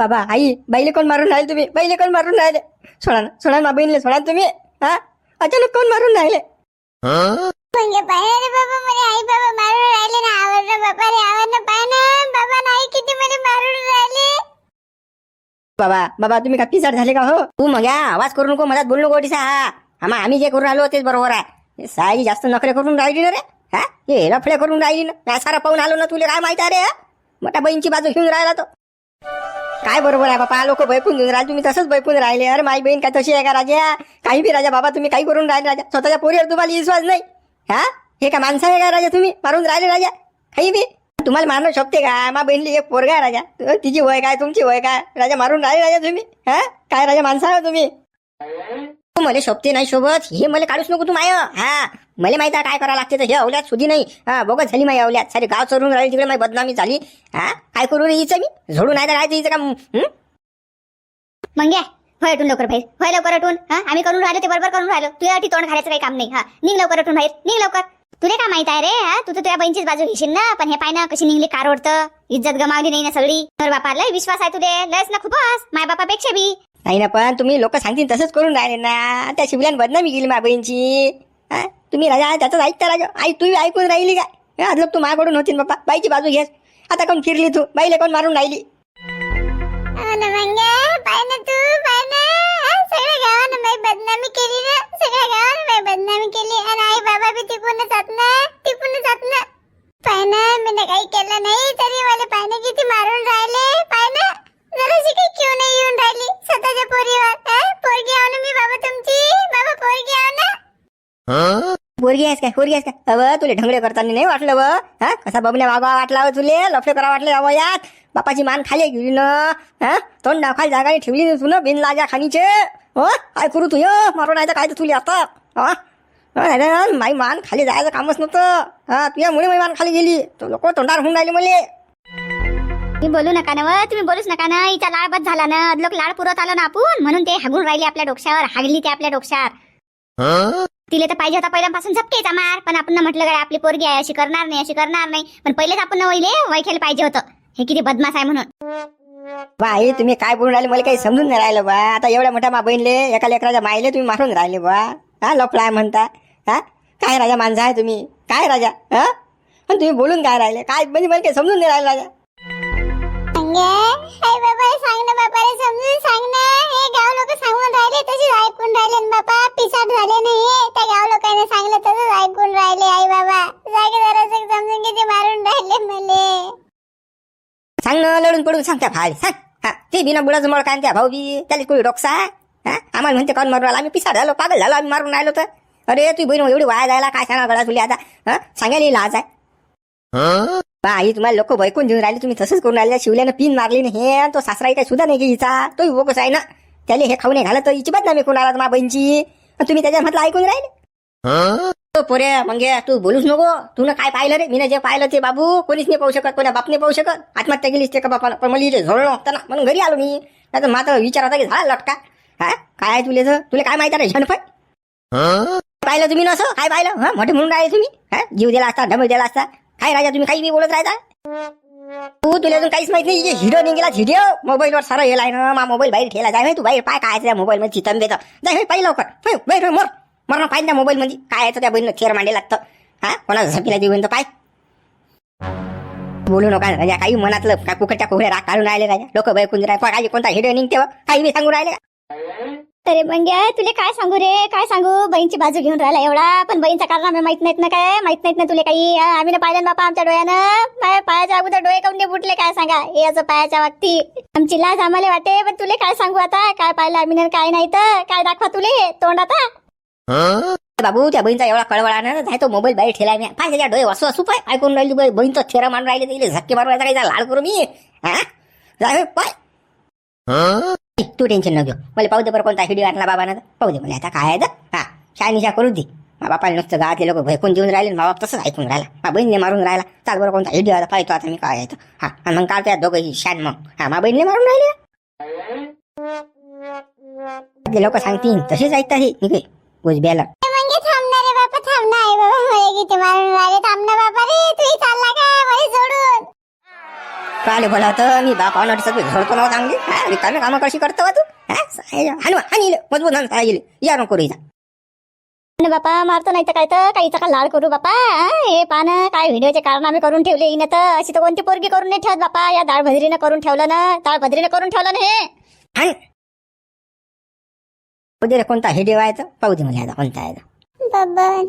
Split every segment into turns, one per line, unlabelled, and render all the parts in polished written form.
बाबा आई बाईले कोण मारून राहिले तुम्ही? बाईले कोण मारून राहिले? सोडा ना, सोडा ना बहिणीले, सोडा ना तुम्ही. हा अचानक कोण मारून राहिले?
म्हणजे पाहिलं रे बाबा, मला आई बाबा मारून राहिले ना. आवडलं बाबा रे, आवडलं. पाय ना बाबा, नाही किती मला मारून राहिले.
बाबा बाबा तुम्ही का पिसाट झाले का हो? तू मग आवाज करू नको, मधात बोलू नको ओटीसा. हा आम्ही जे करून राहिलो तेच बरोबर आहे. साई जास्त नखरे करून राहिली ना रे. हा हे लफडे करून राहिली ना. सारा पाहून आलो ना, तुला काय माहिती आहे रे? मोठ्या बहीणची बाजू घेऊन राहिला तो. काय बरोबर आहे बाबा? लोक बैकून घेऊन राहिले, तुम्ही तसंच बैकून राहिले. अरे माझी बहीण काय तशी आहे का राजा? काही बी राजा बाबा, तुम्ही काही करून राहिले राजा. स्वतःच्या पोरीवर तुम्हाला विश्वास नाही. हा हे का माणसं आहे का राजा? तुम्ही मारून राहिले राजा काही बी. तुम्हाला मारणं शोभते का? मा बहिणली एक पोरगा आहे राजा, तिची वय काय तुमची वय काय राजा? मारून राहिले राजा तुम्ही. हा काय राजा माणसं आहे तुम्ही? मला शोभते नाही शोभत हे मला काढूच नको तू माय. हा मला माहिती आहे काय करावं लागते. तर हे अवल्यात सुधी नाही. हा बोगस झाली माझी अवल्यात. सारे गाव चरून राहिली तिकडे, माझी बदनामी झाली. हा काय करू रे हिचं मी? झोडून नाही तर काय हिचं काम?
मग होय उठून लवकर बाहेर, होय लवकर उठून. हा आम्ही करून राहिलो ते बरोबर करून राहिलो. तुझ्या अटी तोंड घालायचं काही काम नाही. हा निघ लवकर उठून बाहेर, निघ लवकर. तुला काय माहित आहे रे? हा तू तर तुझ्या बहिणीचीच बाजू घेशील ना. पण हे पाय ना कशी निघली कार ओढतं. इज्जत गमावली नाही ना सगळी. तर बापा लय विश्वास आहे तुले, लयच ना खूपच माय बापापेक्षा बी.
नाही ना, पण तुम्ही लोक सांगतील तसंच करून राहिले ना. त्या शिवल्यान बदनामी गेली माझ्या बहीणची. हा तुम्ही राजा त्याच ऐकता राजा. आई तू ऐकून राहिली काय? आज लोक तू माझ्याकडून होती बाप्पा. बाईची बाजू घेस. आता कोण फिरली तू? बाईला कोण मारून राहिली?
पाय ना तू, पाय ना सगळ्या गावानं माझी बदनामी केली ना. सगळ्या गावानं माझी बदनामी केली. आणि आई बाबा बी तिकून जात ना, तिकून जात ना. पाय ना मी काही केलं नाही तरी मला पाय ना किती मारून राहिले. पाय ना जराशी काही क्यों नाही येऊन राहिली स्वतःच्या पोरीवर. पोरगी आहो ना मी बाबा तुमची. बाबा पोरगी आहो ना.
पोरगी आहेस काय? पोरगी आहेस काय? अव तुले ढंगडे करताना नाही वाटलं व? हा कसा बबण्या वागवा वाटला व तुले? लफडे करा वाटले अव यात? बापाची मान खाली गेली ना. हा तोंड नाखाली जागा ठेवली ना तू ना बिन लाजा खानीचे. हो काय करू तू? मारून आहे काय तर तुले आता? हा माई मान खाली जायचं कामच नव्हतं. हा तुझ्यामुळे माझी मान खाली गेली. तो लोक तोंडार होऊन राहिले मले.
तुम्ही बोलू नका ना व, तुम्ही बोलूच नका ना. हिचा लाळ बस झाला ना. लोक लाळ पुरवत आलो ना आपण, म्हणून ते हागून राहिली आपल्या डोक्यावर. हागली ते आपल्या डोक्यावर. तिला तर पाहिजे होता पहिल्यापासून झपकेचा मार. पण आपण म्हटलं काय आपली पोरगी आहे, अशी करणार नाही, अशी करणार नाही. पण पहिलेच आपण वैखेला पाहिजे होतं. हे किती बदमाश आहे म्हणून.
बाई तुम्ही काय बोलून राहिले मला काही समजून नाही राहिलं बा. आता एवढ्या मोठ्या मा बहिणले एका लेकराच्या मायले तुम्ही मारून राहिले बा. हा लफडा आहे म्हणता. हा काय राजा माणसं आहे तुम्ही? काय राजा? हा पण तुम्ही बोलून काय राहिले? काय म्हणजे मला काही समजून नाही राहिलं राजा.
बाबा सांग ना, बाबा समजून सांग ना. हे गाव लोक सांगून राहिले तसेच ऐकून राहिले ना बाबा. पिसाट झाले नाही त्या गाव लोकांनी सांगलं तसंच ऐकून राहिले. आई बाबा जागे जरा समजून किती मारून राहिले मले.
सांग ना, लढून पडून सांग त्या भाई सांग. हा ते बिना बुडाचं मळ काय त्या भाऊ बी त्याला कोणी डोकसा. हा आम्हाला म्हणते कोण मारून राहिला? आम्ही पिसाट झालो, पागल झालो, आम्ही मारून राहिलो. तर अरे तू बहीण एवढी वाया जायला काय सांगा गळा तुला आता? हा सांगायला लाज आहे. बाई तुम्हाला लोक बैकून देऊन राहिले, तुम्ही तसंच करून राहिले. शिवल्यानं पिन मारली ना हे. तो सासराई काही सुद्धा नाही की हिचा, तोही बोगस आहे ना. त्याला हे खाऊ नाही घालत तर हिची बदनामी करून आला मा बहिणची. तुम्ही त्याच्या म्हटलं ऐकून राहिले. पोरे मग तू बोलूच नको. तू ना काय पाहिलं रे? मी जे पाहिलं ते बाबू कोणीच नाही पाहू शकत, कोणा बापने पाहू शकत. आत्महत्या केलीच ते का बापाला? पण मला इथे झोडलं होतं ना म्हणून घरी आलो मी. नाही तर मात्र विचार होता की झाला लटका. हा काय तुला काय माहिती रे झणफळ? पाहिलं तुम्ही ना असं? काय पाहिलं? हा मोठे म्हणून राहिले तुम्ही. हा जीव दिला असता, ढमळ दिला असता. काय राजा तुम्ही काही बी बोलत राहता? तू तुला अजून काहीच माहित नाही. व्हिडिओ निघेला व्हिडिओ मोबाईलवर सारा येलाय ना. मा मोबाईल बाहेर ठेला जाय तू बाहेर पाय काय त्या मोबाईल मध्ये चितंबेचं जाय पाहिलं लवकर. बाहेर मर ना पाहिजे त्या मोबाईल मध्ये काय आहे त्या बहिणीनं थेर मांडे लागतं. हा कोणा झपीला देऊन तर पाय. बोलू नका राजा काही मनातलं काय कुकडच्या कुकड्या राग काढून राहिले राजा. लोक बैकून राहिले कोणता व्हिडिओ निघते काही बी सांगून राहिले.
अरे बंग्या तुला काय सांगू रे, काय सांगू. बहीणची बाजू घेऊन राहिला एवढा, पण बहीणचा कारनामे माहित नाहीत ना. काय माहित नाहीत ना तुला काही? आम्ही ना पाहिलं बापा आमच्या डोळ्यानं. माझ्या पायाच्या अगोदर डोळे काऊन फुटले काय सांगा? हे असं पायाच्या वागती आमची लाज आम्हाला वाटे. पण तुला काय सांगू आता? काय पाहिलं आम्ही काय नाही तर काय दाखवा तुले तोंड आता?
बाबू त्या बहीणचा एवढा कळवळानं जाय तो मोबाईल बाहेर ठेलाय मी पाय. त्याच्या डोळे असू असू पाय ऐकून राहिली बहीणचं थेरा मारून राहिले. तिला झक्के मारून काही लाड करू मी. हा जाय पाय. तू टेन्शन न घेऊ. मला पाहू दे बरं कोणता व्हिडिओ आणला बाबानं. पाहू दे मला आता काय आहे. हा शानिशा करू दे. मा बापाला नुसतं गावातले लोक भयकून देऊन राहिले. मा बाप तसंच ऐकून राहिला. मा बहिणीने मारून राहिला. चाल बरं कोणता व्हिडिओ आता पाहतो आता मी काय आहे. हा आणि मग काल त्या दोघंही शान मग हा मा बहिणीने मारून राहिले. लोक सांगतील तसेच ऐकतात हे निघे गुजब्याला.
थांबणारे बापा थांबणार बाबा मला किती मारून राहिले. थांबना बाबा रे, तू चालला का मला सोडून?
काय बोलावतं मी बापावनं सगळी झडतो ना चांगली रिकामी कामं कशी करतो तू हानी मजबूत हानी या नको रे
बापा मारतो नाही तर काय तर काहीचा का लाड करू बापा हे पानं काय व्हिडिओचे कारनामे करून ठेवले येईन तर अशी तर कोणती पोरगी करून नाही ठेवत बापा या डाळ भद्रीनं करून ठेवलं ना डाळ भद्रीनं करून ठेवलं ना हे
हान उद्या कोणता व्हिडिओ आहे तर पाहू दे मला आता कोणता आहे
बबन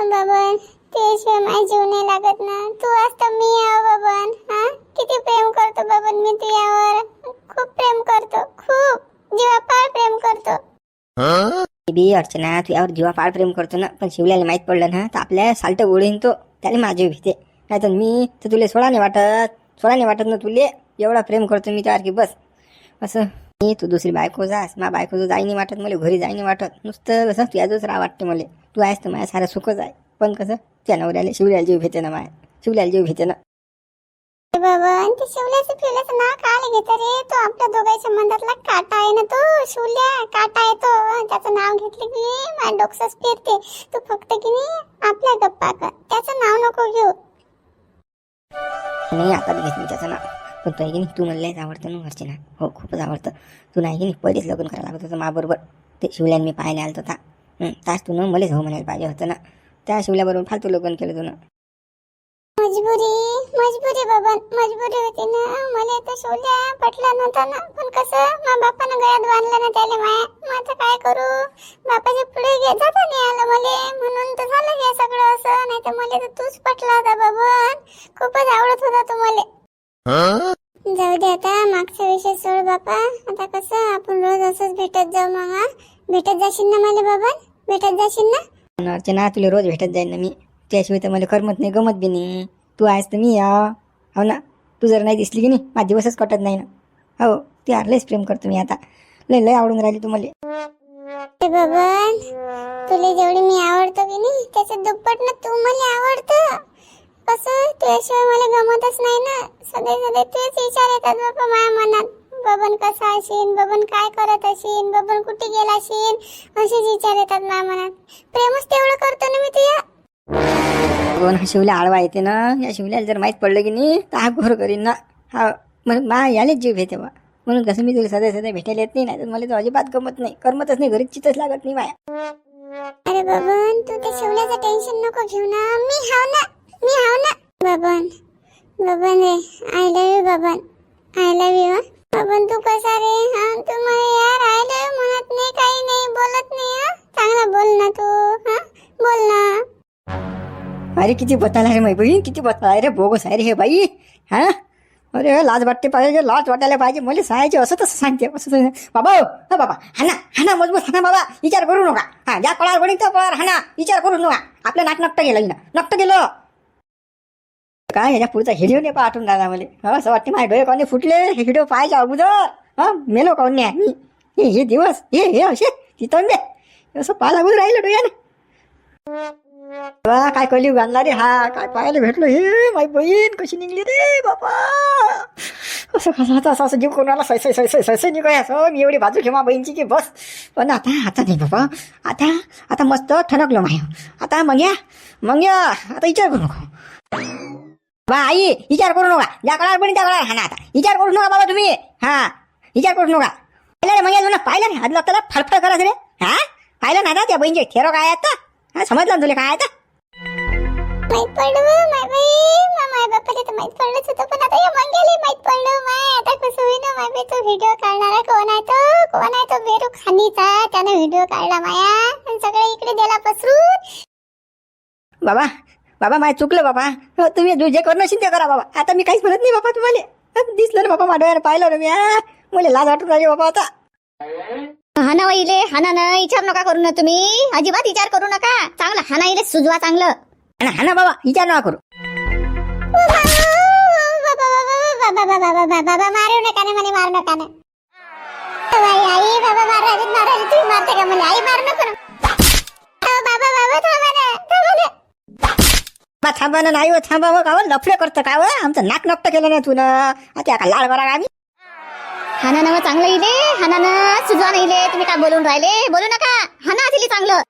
बबन त्याशिवाय माझी जीव नाही लागत ना तू असता मी बबन हा किती प्रेम करतो बबन मी तुझ्यावर खूप प्रेम करतो खूप जीवापाड प्रेम करतो
बी अर्चना तुझ्यावर जीवापाड प्रेम करतो ना पण शिवल्याला माहित पडलं ना तर आपल्या साल्ट ओढीन तो त्याला माझी भीते नाही तर मी तर तुला सोडा नाही वाटत ना तुले एवढा प्रेम करतो मी त्यावर की बस असं मी तू दुसरी बायको जास मा बायको तू जाई नाही वाटत मला घरी जाई नाही वाटत नुसतं कसं तुझ्याच राहा वाटते मला तू आहेस तर माझ्या सारं सुखच आहे पण कसं त्या नवऱ्याला शिवल्याला जीव भेटे ना माया शिवल्याला जीव भेटे ना
बबन ते शिवल्याचं फिवल्याचं नाव काय घेतं रे तो आपल्या दोघांच्या मंदातला काटा आहे ना तो शिवल्या काटा आहे तो त्याचं नाव घेतलं की माझ्या डोकसंच फिरते तू फक्त की नाही आपल्या गप्पा कर त्याचं नाव नको घेऊ
नाही आता घेत मी त्याचं नाव पण तू आहे की नाही तू म्हणल्याच आवडतं ना अर्चना हो खूपच आवडतं तू नाही की नाही पहिलेच लग्न करायला लागत होतं माबरोबर ते शिवल्याने मी पाहायला आलं होता तास तू न मलाच हो म्हणायला पाहिजे होतं ना त्या शिवल्याबरोबर फालतू लग्न केलं तू ना
मजबुरी बबन मजबुरी होती ना मला तर शिवल्या पटला नव्हता ना पण कसं मा बापानं गळ्यात बांधलं ना त्याला माया मग आता काय करू बापाच्या पुढे जाता नाही आलं मले म्हणून तर झालं हे सगळं असं नाही तर मला तर तूच पटला होता बबन खूपच आवडत होता तू मला जाऊ दे आता मागचा विषय सोड बापा आता कसं आपण रोज असंच भेटत जाऊ मग भेटत जाशील ना मला बबन भेटत जाशील ना
अर्चना तुला रोज भेटत जाईल ना मी त्याशिवाय तर मला करमत नाही गमत बी नाही तू आहेस तर मी या हो ना तू जर नाही दिसली की नाही माझा दिवसच कटत नाही ना हो ती लयच प्रेम करतो मी आता लय आवडून राहिली तू मला
बबन तुला जेवढी मी आवडतो की नाही त्याच्या दुप्पट ना तू मला आवडतं कसं तुझ्याशिवाय मला गमतच नाही ना सदैव तेच विचार येतात बाबा माझ्या मनात बबन कसा असेल बबन काय करत असेल बबन कुठे गेला असेल असेच विचार येतात माझ्या मनात प्रेमच तेवढं करतो ना मी तुझ्या
कोण हा शिवल्या आळवा येते ना या शिवल्याला जर माहीत पडलं की नाही तर हा घोर करीन ना हा म्हणून मा यालेच जीव घेते बा म्हणून कसं मी तुला सध्या भेटायला येत नाही तर मला तर अजिबात गमत नाही करमतच नाही घरीच चितच लागत नाही माया
अरे बबन तू ते शिवल्याचं टेन्शन नको घेऊ ना मी हाव ना बबन रे I love you Baban I love you Baban तू कसा रे हा तू मला यार आय लव्ह यू म्हणत नाही काही नाही बोलत नाही हा चांगला बोल ना तू हा बोल ना
अरे किती बताला रे माई बहीण किती बताला रे बोगस आहे रे हे बाई हा अरे लाज वाटते पाहिजे लाज वाटायला पाहिजे मला सांगायचे असं तसं सांगते असं बाबा हा बाबा हाना मजबूत हाना बाबा विचार करू नका हा ज्या कळार बनी त्या कळार हाना विचार करू नका आपलं नाक नकटं गेलं नकटं गेलं काय ह्याच्या पुढचा व्हिडिओ नाही पाठवून राहिला मला असं वाटते माझे डोळे कोणी फुटले हे व्हिडिओ पाहायच्या अगोदर हा मेलो कोण नाही मी हे दिवस हे असे तिथं दे असं पाहा लागून राहिलं डोळ्यानं काय कळली बांधला रे हा काय पाहायला भेटलो हे माझी बहीण कशी निघली रे बाबा असं कसं असं जीव कोणाला सैसे निघाय असं मी एवढी बाजू घेवा बहीणची की बस पण आता नाही बाबा आता मस्त ठणकलो माय आता मग या आता विचार करू नका बा आई विचार करू नका ज्या कळार पण त्या कळार हा ना आता विचार करू नका बाबा तुम्ही हा विचार करू नका पाहिलं रे पाहिलं रे आदला त्याला फडफड करा रे हा पाहिलं ना त्या बहीणचे ठेरो काय आता हा समजलं तुला काय आता
माहित पडलं माय बापाला तर माहित पडलंच होतं पण आता या मंग्याला माहित पडलं माय आता कसं होईना माय तो व्हिडिओ काढणारा कोण आहे तो बेरू खानीचा त्याने व्हिडिओ काढला माया आणि सगळं इकडे दिला पसरून
बाबा माय चुकलं बाबा तुम्ही जे करणं असेल ते करा बाबा आता मी काहीच म्हणत नाही बाबा तुम्हाला दिसलं ना बाबा माझ्या पाहिलं ना मी मला लाज वाटून राहिली बाबा आता
हाना वाईले हाना ना विचार नका करू ना तुम्ही अजिबात विचार करू नका चांगलं हाना इले सुजवा चांगलं
हाना बाबा विचार नका करू
बाबा मारू नका ना मला मारू नका ना आई बाबा मारायला तुम्ही मारते का मला आई मारू नको ना बाबा
थांबा ना नाही थांबा मग कावं लफडे करतं काय आमचं नाक नकटं केलं ना तू ना आता का लाळ करा आम्ही
हाना ना चांगलं इले हाना ना सुजवा नाही इले तुम्ही काय बोलून राहिले बोलू नका हाना दिली चांगलं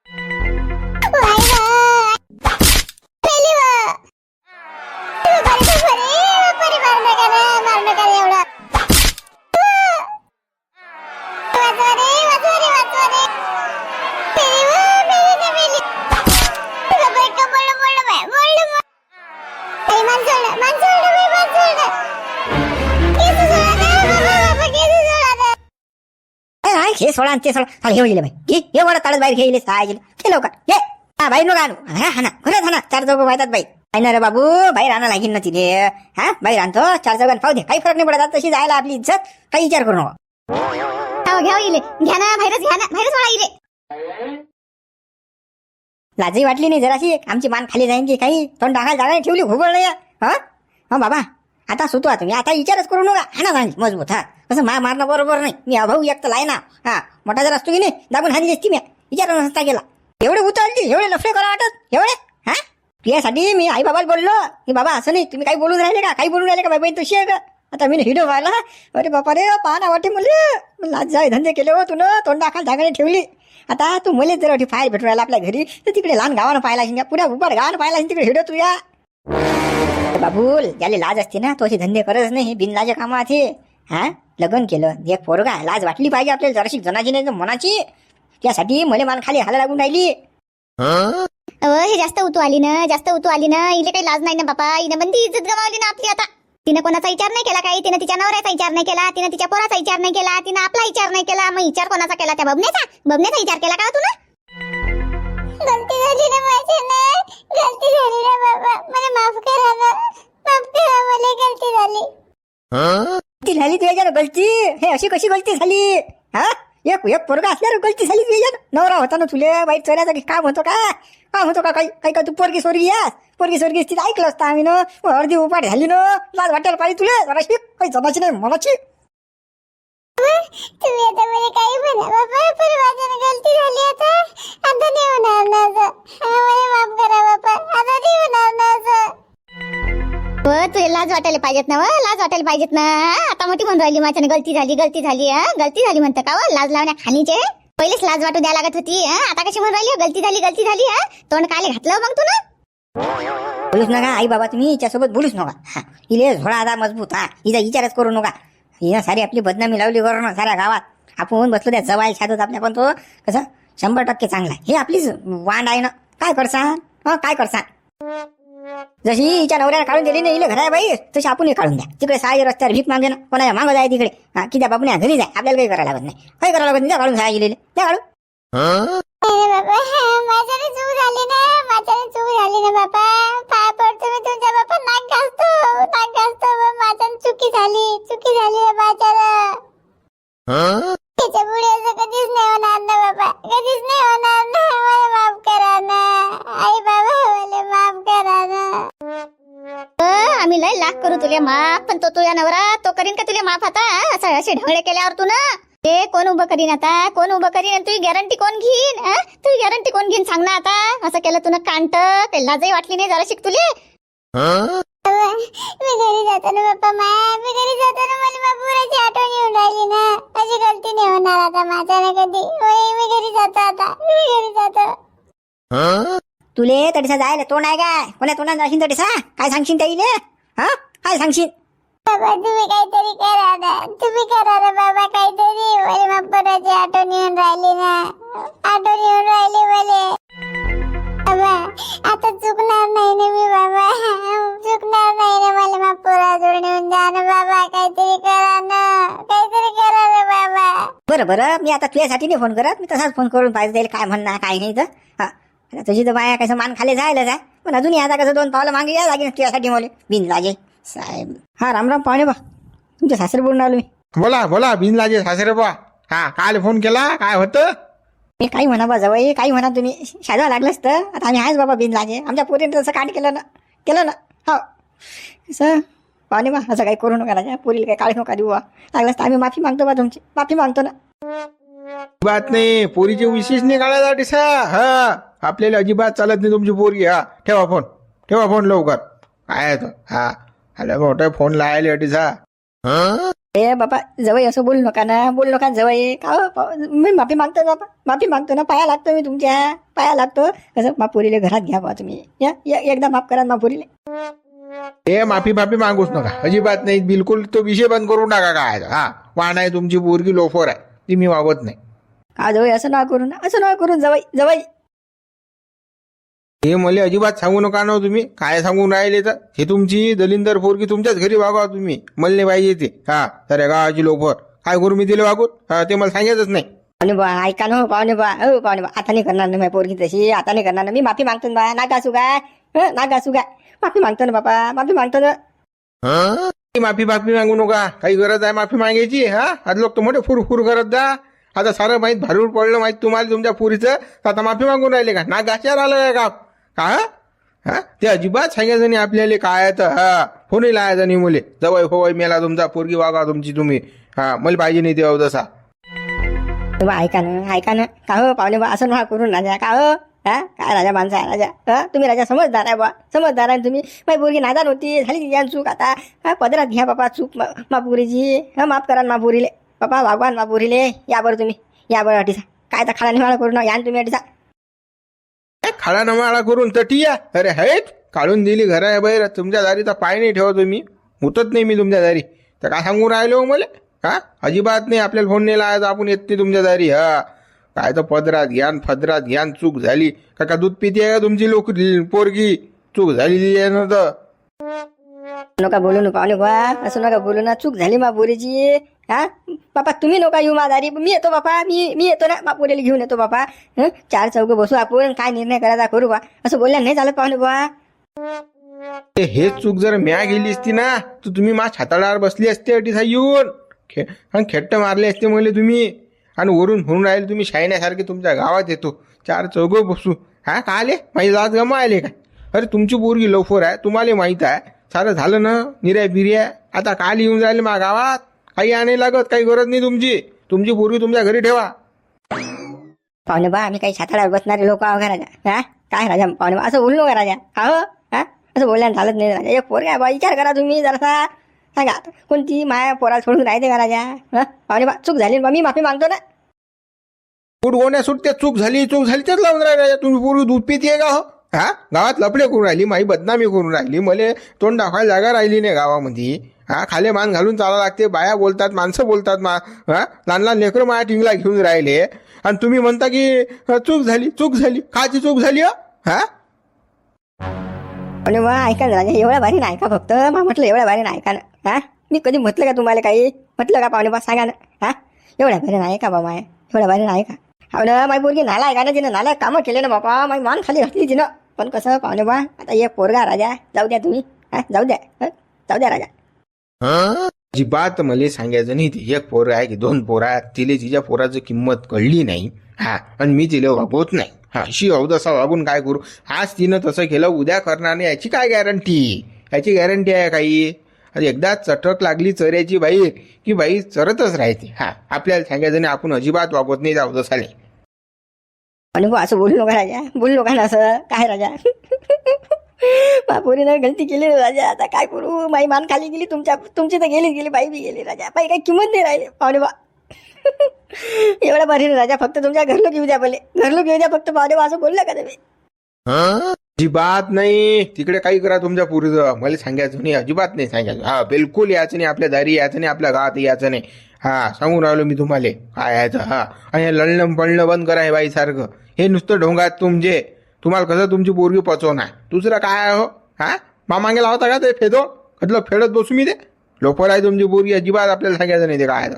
मान सोड बाई, मान सोड. केस सोडा ना बाबा, केस सोडा ना.
हाय हे सोडा आणि ते सोडा. चल हे गेले बाई घे हे वडा ताळत बाहेर घेईले काय गेले ते लवकर घे. हा बाई नको आणू. हा ना खरंच हा ना 4 चौघ पाहतात बाई. नाही ना रे बाबू बाहेर आणा लागेल ना तिने. हा बाहेर आणतो 4 चौघांना पाहू दे काही फरक नाही पडत. तशी जायला आपली इज्जत काही विचार करू नको.
घ्या इले घ्या ना बाहेरच सोडा इले.
लाजही वाटली नाही जराशी. आमची मान खाली जाईन की काही तोंड टाकायला जागा नाही ठेवली घुबळ नाही. हा बाबा आता सुतो तुम्ही आता विचारच करू नका. हा ना चांगली मजबूत. हा कसं मारणं बरोबर नाही. मी अभाऊ एक तर लाय ना. हा मोठा जर असतो की नाही दाबून हानी असती मी विचार नसता केला. एवढे उतरली एवढे लफडे करा वाटत एवढे. हा तुझ्यासाठी मी आई बाबाला बोललो की बाबा असं नाही तुम्ही काही बोलून राहिले का काही बोलून राहिले का बाई तशी आहे का. आता मी व्हिडिओ पाहिला. अरे बापा रे पाहा वाटे मुले लाज जाय धंदे केले हो तू ना तोंड दाखल जागाने ठेवली. आता तू मुले जर फायर भेटून राहिला आपल्या घरी तर तिकडे लहान गावानं पाहिला असेल पुऱ्या उपाड गावानं पाहिला असेल तिकडे व्हिडिओ तुझ्या. बाबूल ज्याला लाज असते ना तो असे धंदे करत नाही बिनलाज कामात हे. हा लग्न केलं एक पोरगा लाज वाटली पाहिजे आपल्याला जराशी जनाची नाही मनाची. त्यासाठी मले मान खाली हाला लागून राहिली.
हे जास्त उतू आली ना इले काही लाज नाही ना बापा. हिने बंदी इज्जत गमावली ना आपली. आता तिने कोणाचा विचार नाही केला काही. तिने तिच्या नवऱ्याचा विचार नाही केला. तिने तिच्या पोराचा विचार नाही केला. तिने आपला विचार नाही केला. मग विचार कोणाचा केला त्या बबनेचा विचार केला का तू ना. गलती झाली ना माझ्याने. गलती झाली ना बाबा मला माफ करा ना. माफ करा मला गलती झाली.
ती झाली तुझ्या गलती. हे अशी कशी गलती झाली. हा एक पोरगा असल्यावर गलती झाली तुझ्या. नवरा होता ना तुले वाईट चोऱ्याचं काम होतो का काही का तू पोरगी सोरगी स्थिती ऐकलं असतं आम्ही ना. अर्धी उपाट झाली ना लाज वाटायला पाहिजे तुला जराशी काही जमाची नाही मनाची.
तुम्ही आता मला काही म्हणा बाबा पण माझ्याने गलती झाली. आता नाही होणार ना असं. मला माफ करा बाबा आता नाही होणार ना असं. तुला लाज वाटायला पाहिजेत ना. लाज वाटायला पाहिजेत ना. आता मोठी म्हणून राहिली माझ्याने गलती झाली गलती झाली म्हणतं का लाज लावण्या खाणीचे. पहिलेच लाज वाटू द्यायला लागत होती. आता कशी म्हणून राहिली गलती झाली. तोंड काले घातलं मग तू ना.
बोलूच नका आई बाबा तुम्ही हिच्यासोबत बोलूच नका. हा इले झोडा आता मजबूत. हा हिचा विचारच करू नका. हिनं सारी आपली बदनामी लावली करून साऱ्या गावात. आपण बसलो त्या जवायला शादत आपल्या पण तो कसं 100% चांगला आहे. हे आपलीच वांड आहे ना. काय करसान जशी हिच्या नवऱ्याला काढून दिली नाही घरा बाई तशी आपण काढून द्या. तिकडे साई रस्त्यावर भीक मागे ना कोणाला मागं जाय तिकडे. हा की त्या बाबूने घरी जाय आपल्याला काही करायला लागत नाही. काही करायला लागत नाही. त्या काढून साय गेलेले त्या काढून.
माझ्याने चूक झाली ना बाबा. पाय पडतो मी तुमच्या बाबा. नाक घासतो माझ्याने चुकी झाली माझ्याला. त्याच्यामुळे असं कधीच नाही होणार ना बाबा. कधीच नाही होणार ना. मला माफ करा ना आई बाबा. मला माफ करा ना. आम्ही लय लाख करू तुला माफ पण तो तुझ्या नवरा तो करीन का तुला माफ. आता असं असे ढवळे केल्यावर तू ना ते कोण उभं करीन. आता कोण उभं करीन. तुझी गॅरंटी कोण घेईन. तुझी गॅरंटी कोण घेईन सांग ना. आता असं केलं तुला कांट काही लाजही वाटली नाही जरा शिक तुले. मी घरी जातो ना बाप्पा. मी घरी जातो ना. मला बाबूराची आठवण येऊन राहिली ना. अशी गलती नाही होणार आता माझ्याने कधी. मी घरी जातो.
तुले तडीसा जायला तोंड आहे काय. कोण्या तोंडात जाशील तडीसा काय सांगशील त्याईले. हा काय सांगशील.
बाबा तुम्ही काहीतरी करा ना. बाबा काहीतरी. मला बाबूराची आठवण येऊन राहिली ना. मला बाबा आता चुकणार नाही ना मी बाबा. चुकणार नाही ना. मला बाबूरा जोडून येऊन जा ना बाबा. काहीतरी करा ना बाबा.
बरं मी आता तुझ्यासाठी नाही फोन करत. मी तसाच फोन करून पाहिजे जाईल काय म्हणणार काय नाही तर. हा तुझी तर बाया कसं मान खाली जायला जाय पण अजूनही आता कसं 2 पावलं मागे या लागेल तुझ्यासाठी मला बिन लागे साहेब. हा राम पाहुणे बा तुमच्या सासरे बोलून आलो मी.
बोला बिन लाजे सासरे बा. हा काल फोन केला काय होतं.
मी काही म्हणा बा जवळ काही म्हणा तुम्ही शाळा लागलंच तर आता आम्ही आहेच बाबा बिन लाजे. आमच्या पोरीने तसं काट केलं ना. हो असं पाहुणे बा असं काही करू नका राजा. पोरीला काही काळी नका देऊ बा. लागलंच तर आम्ही माफी मागतो बा तुमची. माफी मागतो ना.
बात नाही पोरीचे विशेष नाही काढायचा दिसा. हा आपल्याला अजिबात चालत नाही तुमची पोरगी. हा ठेवा फोन लवकर. काय हा आला मोठा फोन लायला अटीसा.
ए बाबा जवळ असं बोलू नका जवळ का. मी माफी मागतो बाबा. माफी मागतो ना. पाया लागतो मी तुमच्या पाया लागतो. कसं मापुरीले घरात घ्या बा तुम्ही. एकदा माफ करा मापुरीले.
हे माफी मागूच नका अजिबात नाही. बिलकुल तो विषय बंद करून टाका. काय हा वाण आहे तुमची पोरगी लोफर आहे. ती मी वागत नाही.
का जवळ असं ना करून जवळ
हे मला अजिबात सांगू नका ना तुम्ही. काय सांगून राहिले तर हे तुमची दलिंदर पोरगी तुमच्याच घरी वागवा तुम्ही. मला नाही पाहिजे ते. हा तर गावाची लोक काय करू मी तिला वागून? ते मला सांगायचंच नाही.
पाहुणे बा ऐका ना हो पाहुणे बा. हो पाहुणे बा आता नाही करणार ना माझी पोरगी तशी. आता नाही करणार ना. मी माफी मागतो ना बा. नाका असू काय नाका असू काय. माफी मागतो ना बापा. माफी मागतो ना.
माफी मागू नका. काही गरज आहे माफी मागायची? हा आज लोक तर मोठे फुरफुर करत जा. आता सारं माहीत भारूड पडलं माहीत तुम्हाला तुमच्या पुरीचं. आता माफी मागून राहिले का? ना गाच्यावर आलं का का? हा ते अजिबात सांगायचं नाही आपल्याला. काय तर हा फोनही लावायचा नाही मुले. जवळ होय मेला तुमचा पोरगी वागा तुमची तुम्ही. हा मला पाहिजे नाही तेव्हा तसा.
बा ऐका ना का हो पाहुणे बा असं नका करून राजा. का हो हा काय राजा माणसा आहे राजा. तुम्ही राजा समजदार आहे बा. समजदार आहे तुम्ही. माझी पोरगी नादान होती झाली तिच्या चूक. आता पदरात घ्या बापा चूक मापुरीची. माफ करा मापुरीले बापा. भगवान मापुरीले. या बरं तुम्ही. या बरं अटीसा. काय तर खाडा निवाळा करू ना. या तुम्ही अटीसा.
खाडा नमाळा करून तटिया. अरे हेट काढून दिली घरा बाहेर. तुमच्या दारीचा पाय नाही ठेवतो मी. मुतत नाही मी तुमच्या दारी. तर काय सांगून राहिलो मला? हा अजिबात नाही. आपल्याला फोन नाही लावायचा. आपण येत नाही तुमच्या दारी. हा काय तर पदरात घ्यान फदरात घ्यान. चूक झाली का दूध पिते का तुमची लोक पोरगी? चूक झाली ना तर
नका बोलू ना पाहुणे बा. असं नका बोलू ना. चूक झाली मापुरीची. हा बापा तुम्ही नका येऊ मादारी. मी येतो बापा. मी येतो ना. मापुरीला घेऊन येतो बापा. चार चौघ बसू आपण. काय निर्णय करायचा करू बा. असं बोलल्या नाही चालत पाहुणे बा.
हे चूक जर म्या गेली असती ना तर तुम्ही मा छाताडावर बसली असते अटीसा येऊन. खेट्ट मारले असते मला तुम्ही. आणि वरून होऊन राहिले तुम्ही शायण्यासारखे. तुमच्या गावात येतो चार चौघ बसू. हा का आले माझी लाज गमा आले काय? अरे तुमची पोरगी लवकर आहे. तुम्हाला माहित आहे. सारं झालं ना निर्या बिर्या. आता काल येऊन राहिले मा गावात. काही आणायला लागत. काही गरज नाही तुमची. तुमची पोरगी तुमच्या घरी ठेवा.
पाहुणे बा आम्ही काही छाताडावर बसणारे लोक आहो का राजा. हा काय राजा पाहुणे बा असं बोलू नका राजा. हा हा असं बोलल्यानं चालत नाही राजा. एक पोरगा बा विचार करा तुम्ही जरासा. सांगा कोणती माया पोराला सोडून राहते का राजा. हा पाहुणे बा चूक झाली बा. मी माफी मागतो ना.
कुठ गोण्या सुटते. चूक झाली तेच लावून राहिला. तुम्ही पोरगी दूध पिते का हो? हा गावात लपडे करून राहिली. माही बदनामी करून राहिली. मले तोंड दाखवायला जागा राहिली नाही गावामध्ये. हा खाले मान घालून चाला लागते. बाया बोलतात माणसं बोलतात. लहान लहान लेकरं माझ्या टिंगला घेऊन राहिले. आणि तुम्ही म्हणता की चूक झाली. काची चूक झाली हो? हा
पाहुणे बा ऐका ना राजा. एवढ्या भारी नाही का फक्त. म्हटलं एवढ्या भारी नाही का ना. हा मी कधी म्हटलं का तुम्हाला काही? म्हटलं का पाहुणे बा सांगा ना. हा एवढ्या भारी नाही का बा माय? एवढ्या भारी नाही का? हो ना माझी पोरगी नाला आहे का ना. तिनं नाला कामं केले ना बापा. माझी मान खाली घातली तिनं. पण कसं पाहुणे बा आता एक पोरगा राजा. जाऊ द्या तुम्ही. हा जाऊ द्या राजा.
अजिबात मला सांगायचं नाही. ते एक पोर आहे की दोन पोरं आहेत. तिले तिच्या पोराची किंमत कळली नाही. हा आणि मी तिला वागवत नाही. हा अशी अवदसा वागून काय करू? आज तिनं तसं केलं उद्या करणार नाही याची काय गॅरंटी? याची गॅरंटी आहे काही? एकदा चटक लागली चऱ्याची बाई की बाई चरतच राहते. हा आपल्याला सांगायचं नाही. आपण अजिबात वागवत नाही त्या अवदसाले.
आणि असं बोलू नका राजा. बोलू नका ना असं. काय राजा पोरीनं गलती केली ना राजा. आता काय करू? माई मान खाली गेली. तुमची तर गेली बाई बी गेली राजा. बाई काही किंमत नाही राहिली पाहुणे बा. एवढा भारी राजा. फक्त तुमच्या घरलोक येऊ द्या. पहिले घरलोक येऊ द्या फक्त. पाहुणे बा असं बोललं का तुम्ही?
अजिबात नाही. तिकडे काही करा तुमच्या पुरीचं. मला सांगायचं नाही. अजिबात नाही सांगायचं. हा बिलकुल यायचं नाही. आपल्या दारी यायचं नाही. आपल्या गावात यायचं नाही. हा सांगून राहिलो मी तुम्हाला काय यायचं. हा आणि लढणं पडणं बंद करा. हे बाई सारखं हे नुसतं ढोंगात तुमचे. तुम्हाला कसं तुमची पोरगी पचवणार. दुसरं काय हो? हा मामांगेला होता का ते फेदो कधलं फेडत बसू मी ते. लोपर आहे तुमची पोरगी. अजिबात आपल्याला सांगायचं नाही ते काय.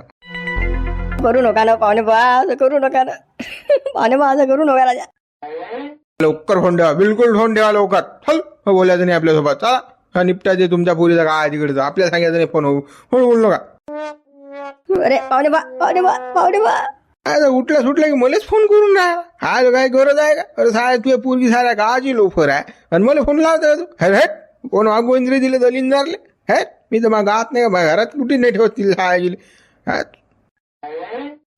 करू नका ना पाहुणे बा. असं करू नका ना पाहुणे बा. असं करू नका राजा.
लवकर फोन ठेवा. बिलकुल फोन ठेवा लवकर. चल बोलायचं नाही आपल्यासोबत. चला निपटायचे तुमच्या पोरीचा काय तिकडचं. आपल्याला सांगायचं नाही. फोन बोलू नका.
अरे पाहुणे बा.
उठलं सुटलं की मलाच फोन करून राहा. आज काय गरज आहे का? अरे साहेब तुझ्या पोरगी साऱ्या गावाची लोफर आहे आणि मला फोन लावता तू. हेट कोण वागोंद्री दिले दलिंदारले. हेट मी तर माझ्या गावात नाही का माझ्या घरात कुठे नाही ठेवत तिला सायाजीले.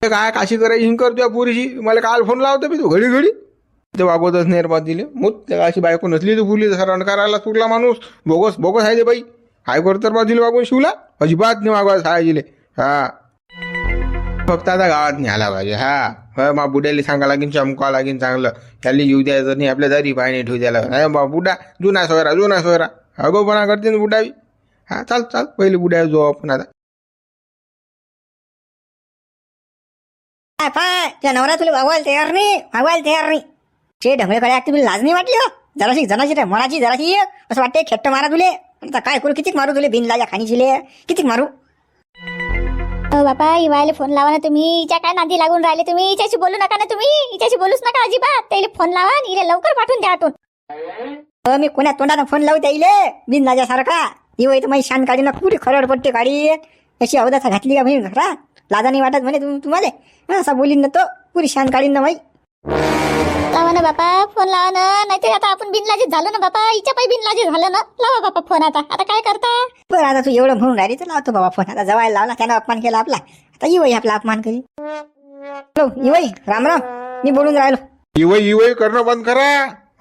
काय काशी करायची कर तुझ्या पोरीची. मला काल फोन लावतो मी तू घडी ते वागवतच नाही रे दिले. मूत त्या अशी बायको नसली तर फुली तसा रणकारायला सुटला माणूस. बोगस आहे ते बाई. काय करतर बाजूला वागून शिवला. अजिबात नाही वागवा सायाजीले. हा फक्त आता गावात नाही आला पाहिजे. हा मा बुड्याला सांगा लागेल. चमकावं लागेल चांगलं. त्याला येऊ द्यायचं नाही. आपल्या दारी पाय नाही ठेवू द्यायला. नाही बा बुडा जुना सोयरा अगोपणा करते ना बुडावी. हा चाल पहिले बुड्या जो आपण आता.
पाय त्या नवरा तुला वागवायला तयार नाही. ते ढंगळेकडे तुला लाज नाही वाटली हो? जराशी जनाची रे मनाची जराशी असं वाटते खेट्ट मारा तुले. आता काय करू, कितीक मारू तुले बिनलाजा खाणीशिले, कितीक मारू.
बाबा इवायला फोन लावा ना तुम्ही. हिच्या काय नादी लागून राहिले तुम्ही. हिच्याशी बोलू नका ना तुम्ही. हिच्याशी बोलूच नका अजिबात. त्याला फोन लावा आणि हिला लवकर पाठवून द्या आतून.
मी कोण्या तोंडानं फोन लावू त्याईले बिनलाजासारखा. इवय तर माझी शान काढी ना पुरी खरडपट्टी काढी. अशी अवदासा घातली का बहीण घरा. लाजा नाही वाटत म्हणे तुम्हाला. असा बोलीन ना तो पुरी शान काढीन ना माई.
लावा ना बापा फोन लावा ना. नाहीतर आता आपण बिनलाजीत झालो ना बापा. हिच्या पायी बिनलाजीत झालं ना. लावा बापा फोन आता. आता काय करता.
बरं आता तू एवढं म्हणून राहिली तर लावतो बाबा फोन. आता जवायला लावला त्यानं अपमान केला आपला. आता इवय आपला अपमान करी. हॅलो इवय राम राम. मी बोलून राहिलो.
इवई इवई करणं बंद करा.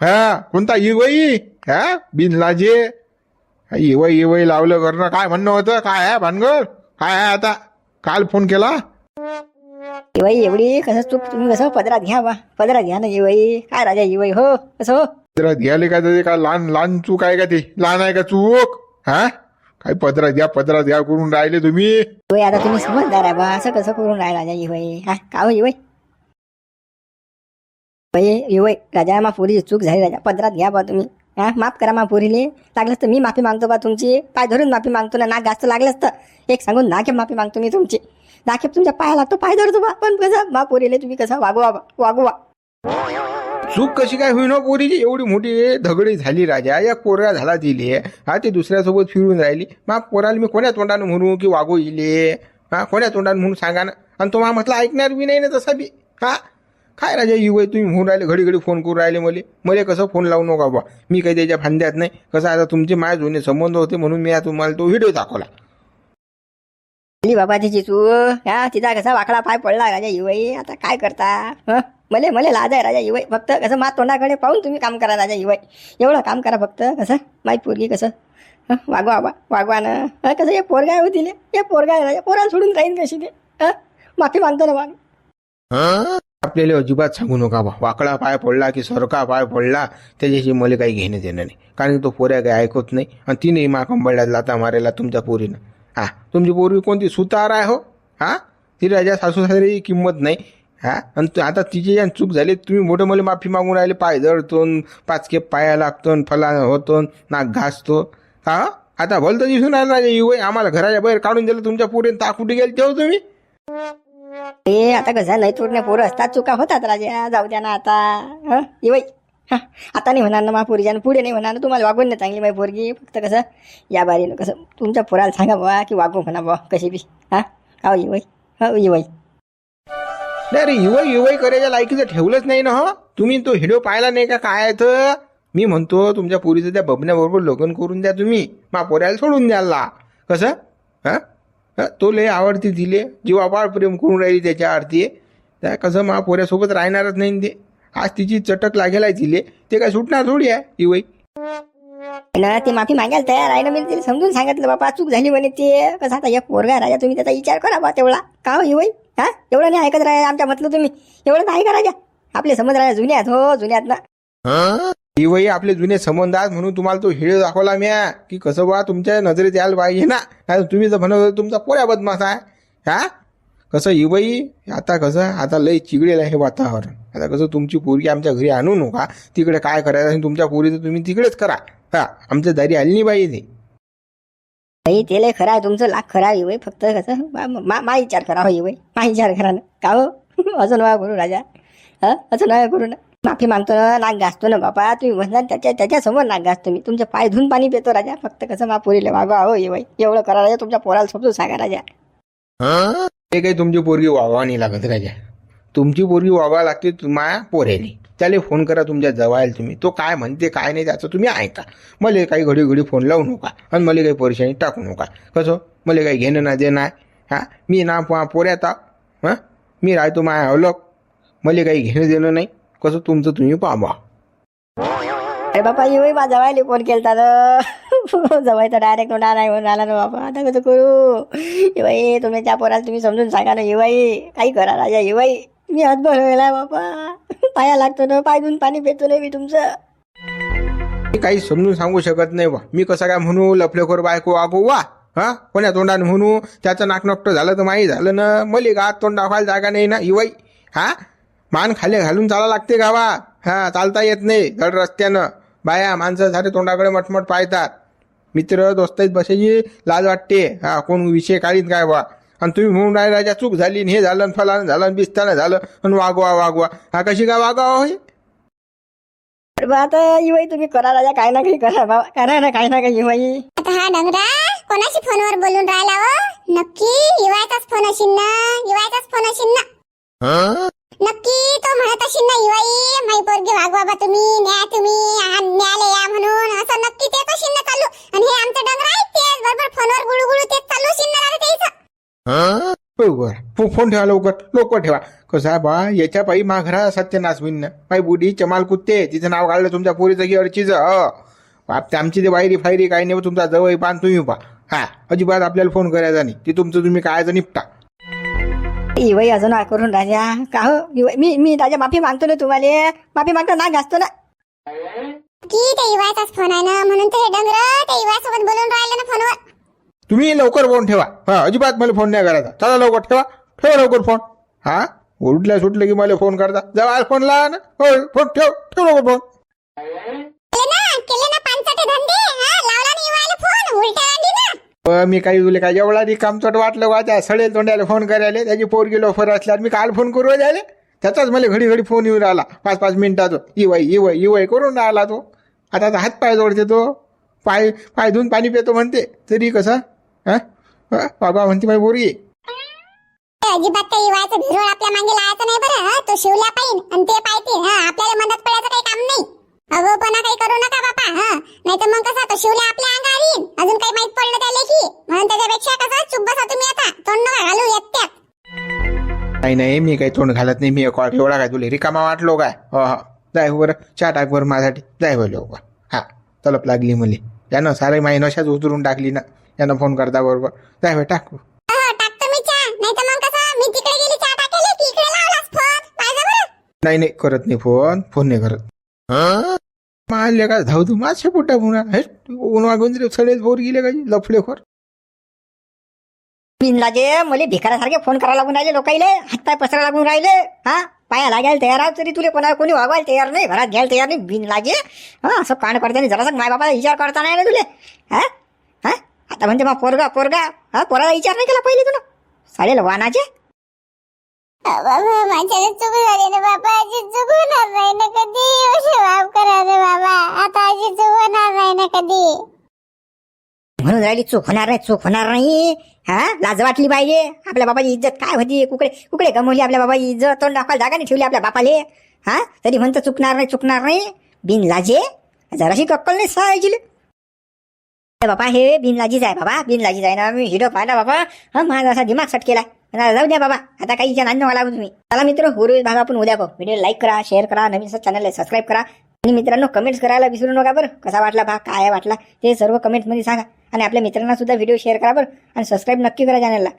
हा कोणता इवई. हा बिनलाजे. इवई इवई लावलं करणं काय म्हणणं होतं. काय आहे भानगड काय आहे आता. काल फोन केला.
इवई एवढी कसं चूक तुम्ही कसं पदरात घ्या बा. पदरात घ्या ना इवई. काय राजा इवई हो कसं हो.
पदरात घ्याले का ते. काय लहान लहान चूक आहे का ते. लहान आहे का चूक. हा काय पदरात घ्या करून राहिले तुम्ही.
इवई आता तुम्ही समजदार आहे बा. असं कसं करून राहिला राजा इवई. हा का हो इवई. इवई राजा मा पोरीची चूक झाली राजा. पदरात घ्या बा तुम्ही. हा माफ करा मा पोरीले. लागलंच तर मी माफी मागतो बा तुमची. पाय धरून माफी मागतो ना. नाक जास्त लागलंच तर एक सांगून नाखेप माफी मागतो मी तुमची. नाखेप तुमच्या पाया लागतो. पाय धरतो बा. पण कसं मा पोरीले तुम्ही कसं वागवा.
चूक कशी काय होईन हो पोरीची. एवढी मोठी धगडी झाली राजा. या पोरगा झाला दिले. हा ते दुसऱ्यासोबत फिरून राहिली. मा पोराला मी कोण्या तोंडानं म्हणू की वागो इले. हा कोण्या तोंडानं म्हणून सांगा ना. आणि तो मा म्हटलं ऐकणार बी नाही ना तसा बी. हा काय राजा युवय तुम्ही म्हणून राहिले. घडी घडी फोन करून राहिले मला कसं फोन लावू नका बा. मी काही त्याच्या फांद्यात नाही. कसं आता तुमचे माय जुने संबंध होते म्हणून मी तुम्हाला तो व्हिडिओ दाखवला.
बाबा तिची चूक. हा तिचा कसा वाकडा पाय पडला राजा युवई. आता काय करता. मले लाज आहे राजा युवई. फक्त कसं मा तोंडाकडे पाहून तुम्ही काम करा राजा युवई. एवढं काम करा फक्त. कसं माई पोरगी कसं वागवा ना. कसं हे पोरगा होतील. हे पोरगा आहे राजा. पोराला सोडून राहीन कशी ते. माफी मागतो ना माग.
आपल्याला अजिबात सांगू नका बा. वाकडा पाय पडला की सरका पाय पडला त्याच्याशी मला काही घेणं देणं नाही. कारण तो पोऱ्या काही ऐकत नाही. आणि तिने मा कंबळ्यात लाता मारायला तुमच्या पोरीनं. हा तुमची पोरगी कोणती सुतार आहे हो. हा ती राजा सासू सासऱ्याची किंमत नाही. हा आणि आता तिची ज्या चूक झाली तुम्ही मोठं मला माफी मागून राहिले. पाय जळतो पाचके पाया लागतो फला होतो नाक घासतो. हा आता भलतं दिसून राहिलं राजा युवई. आम्हाला घराच्या बाहेर काढून दिलं तुमच्या पोरीनं. ता कुठे गेले तेव्हा तुम्ही.
ते आता कसं नाही तोडणे पोरं असतात. चुका होतात राजा. जाऊ द्या ना आता. इवई आता नाही होणार ना मा पोरीच्यानं. पुढे नाही होणार ना. तुम्हाला वागून नाही चांगली माझी पोरगी. फक्त कसं या बारीनं कसं तुमच्या पोराला सांगा बा की वागू म्हणा बा कशी बी. हा हो इवई. हो इवई.
नाही रे युवई करायच्या लायकीचं ठेवलंच नाही ना. हो तुम्ही तो व्हिडिओ पाहिला नाही का काय तर. मी म्हणतो तुमच्या पोरीचं त्या बबण्याबरोबर लग्न करून द्या तुम्ही. मा पोऱ्याला सोडून द्याला. कसं हा तो लय आवडती दिले. जीवापाड प्रेम करून राहिली त्याच्या आरती. त्या कसं मा पोऱ्यासोबत राहणारच नाही ते. आज तिची चटक लागेल आहे तिले. ते काय सुटणार थोडी आहे युवई.
ना ती माफी मागायला तयार आहे ना. मी तिला समजून सांगितलं बाबा चूक झाली म्हणे ते. कसं आता एक पोरगा राजा तुम्ही त्याचा विचार करा बा तेवढा. का हो इवई. हा एवढं नाही ऐकत राहा आमच्या म्हटलं तुम्ही. एवढं नाही का राजा. आपले संबंध राजा जुन्यात हो जुन्यात ना.
इवई आपले जुने संबंध आहेत म्हणून तुम्हाला तो व्हिडिओ दाखवला म्या की कसं बा तुमच्या नजरेत यायला पाहिजे ना. नाही तुम्ही जर म्हणत होता तुमचा पोऱ्या बदमाश आहे. हा कसं इवई आता कसं आता लय चिगडेल आहे हे वातावरण. आता कसं तुमची पोरगी आमच्या घरी आणू नका. तिकडे काय करायचं आणि तुमच्या पोरीचं तुम्ही तिकडेच करा. हा आमच्या दारी आली नाही पाहिजे.
नाही ते लय खरं आहे तुमचं. लाख खरं आहे इवई. फक्त कसं मा विचार करा हो इवई. मा विचार करा ना. का हो असं नका करू राजा. असं नका करू ना. माफी मागतो ना. नाक घासतो ना बापा. तुम्ही म्हणता त्याच्यासमोर नाक घासतो मी. तुमचे पाय धुवून पाणी पितो राजा. फक्त कसं मा पोरीला वागवा हो इवई. एवढं करा राजा. तुमच्या पोराला समजून सांगा राजा.
ते काही तुमची पोरगी वागवा नाही लागत राजा. तुमची पोरगी वागवा लागते माया पोऱ्याली. त्याला फोन करा तुमच्या जवळ तुम्ही. तो काय म्हणते काय नाही त्याचं तुम्ही ऐका. मला काही घडी घडी फोन लावू नका. आणि मला काही परेशानी टाकू नका. कसं मला काही घेणं ना देणं आहे. हा मी ना पोऱ्यात हां मी राहतो माया अलग. मला काही घेणं देणं नाही. कसं तुमचं तुम्ही पाहा.
अरे बापा इवई मा जवायला फोन केलता ना. जवाय तर डायरेक्ट तोंडा नाही म्हणून आला ना बापा. आता कसं करू इवई. तुमच्या पोराला तुम्ही समजून सांगा ना इवई. काही करा राजा इवई. मी हातभर व्हायला बापा. पाया लागतो ना. पाय धुवून पाणी पितो ना मी तुमचं.
मी काही समजून सांगू शकत नाही बा. मी कसं काय म्हणू लफलेखोर बायको वागो वा. हा कोण्या तोंडाने म्हणू. त्याचं नाक नकटं झालं तर माही झालं ना. मले गात तोंड दाखवायला जागा नाही ना इवई. हा मान खाली घालून चाला लागते गावा. हा चालता येत नाही धड रस्त्यानं. बाया माणसं सारे तोंडाकडे मटमट पाहतात. मित्र दोस्ताईत बसायची लाज वाटते. हा कोण विषय काढीत काय बा. आणि तुम्ही म्हणून राहिला चूक झाली हे झालं आणि फलानं झालं आणि बिस्तानं झालं आणि वागवा. हा कशी काय वागावा होय.
आता इवाई तुम्ही करा राजा, काय ना काही करा बाबा, करा ना काही ना काही इवाई.
आता हा डंगरा कोणाशी फोनवर बोलून राहिला हो? नक्की युवाचाच फोन असेल ना, युवाचाच फोन असेल ना. नक्की तो म्हणत असेल ना युवाई माई पोरगी वागवा बा तुम्ही, न्या तुम्ही, न्याले या म्हणून असं नक्की तेच असेल ना चालू. आणि हे आमचं डंगरा आहे तेच बरोबर फोनवर गुळगुळू तेच चालू असेल ना त्याचं.
बरोबर फोन ठेवा लवकर ठेवा. कसं आहे बा याच्या पायी माघरा सत्यनाश होईन ना. पायी बुडी चमाल कुत्ते तिचं नाव काढलं तुमच्या पोरीचं की अडचीच. आमची ते वायरी फायरी काही नाही. तुमचा जवळ पान तुम्ही पा. हा अजिबात आपल्याला फोन करायचा नाही. ते तुमचं तुम्ही कायचं निपटा.
इवाई अजून करून राजा का हो इवाई, मी राजा माफी मागतो ना तुम्हाला. माफी मागतो ना घासतो ना.
की ते युवाचाच फोन आहे ना म्हणून तर हे डंगर त्या युवासोबत बोलून राहिलं ना फोनवर.
तुम्ही लवकर फोन ठेवा. हा अजिबात मला फोन नाही करायचा. चला लवकर ठेवा लवकर फोन. हा उठल्या सुटलं की मला फोन करता. जेव्हा फोन लावा ना. हो फोन ठेव लवकर फोन.
केले ना पांचटे धंदे. लावला ना युवाला फोन उलटा आली ना.
मी काही तुला काय जेवढा कामचट वाटलं का त्या सडेल तोंड्याला फोन करायला. त्याची पोरगी लोफर असल्यावर मी काल फोन करू द्यायला. त्याचाच मला घडी फोन येऊन राहिला 5-5 मिनिटाचा. इवाई करून राहिला तो. आता हात पाय जोडते तो. पाय धुवून पाणी पितो म्हणते. तरी कसं बाबा म्हणते माझी पोरगी.
अजिबात त्या युवाचं भिरोळ आपल्या मागे लावायचं नाही बरं. तो शिवल्या पाहिजे आणि ते पाहिजे. आपल्याला मदत पडायचं काही काम नाही. अगोपणा काही करू नका बापा. नाही तर मग कसं तो शिवल्या आपल्या अंगावर येईल. अजून काही माहित पडलं त्या लेखी म्हणून त्याच्यापेक्षा कसं चुप बसा तुम्ही. आता तोंड नका घालू एकट्यात.
नाही मी काही तोंड घालत नाही. मी एवढा काय तुला रिकामा वाटलो काय. हो जाय बरं चहा टाक बरं माझ्यासाठी. जाय लवकर. हा तलप लागली मुली. यानं सारे माही नशाच उतरून टाकली ना. यानं फोन करता बरोबर. जाय टाक.
टाकतो मी चहा. नाही तर मग कसं मी तिकडे गेली चहा टाकेली की इकडे लावलास फोन. पाहिजे बरं.
नाही करत नाही फोन नाही करत. मारले का धाव तू माझ्या पोटा पुन्हा ऊन वागून सडेल बोर गेले का लफडेखोर.
बिनलाजे मला भिकाऱ्यासारखे फोन करायला लागून राहिले लोकाईले. हातपाय पसरायला लागून राहिले. हा पाया लागायला तयार आहोत तरी तुला कोणी वागवायला तयार नाही. घरात घ्यायला तयार नाही. बिनलाजे असं कांड करताना जरासं माय बाबाला विचार करता नाही ना तुले. हा आता म्हणते मग पोरगा पोराला विचार नाही केला पहिले तुला. साडेल वानाचे.
बाबा माझ्याने चूक झाली ना बाबा. अशी चूक होणार नाही ना कधी. असे माफ करा रे बाबा. आता अशी चूक होणार नाही ना कधी.
म्हणून राहिली चूक होणार नाही. हा लाज वाटली पाहिजे. आपल्या बाबाची इज्जत काय होती. कुकडे गमवली आपल्या बाबाची इज्जत. तोंड दाखवायला जागा नाही ठेवली आपल्या बापाले. हा तरी म्हणतं चुकणार नाही. बिनलाजे जराशी कक्कल नाही सायची. बाबा हे बिनलाजीच आहे बाबा. बिनलाजीच आहे ना. मी हिडो पाहिला बाबा. माझा असा दिमाग सट केला. जाऊ द्या बाबा. आता काही इच्छा नाही मला तुम्ही. चला मित्र उर्वरित भाग आपण उद्या पाहू. व्हिडिओ लाईक करा, शेअर करा, नवीन चॅनलला सबस्क्राईब करा. आणि मित्रांनो कमेंट्स करायला विसरू नका बरं. कसा वाटला भाग काय वाटला ते सर्व कमेंट्समध्ये सांगा. आणि आपल्या मित्रांना सुद्धा व्हिडिओ शेअर करा बरं. आणि सबस्क्राईब नक्की करा चॅनलला.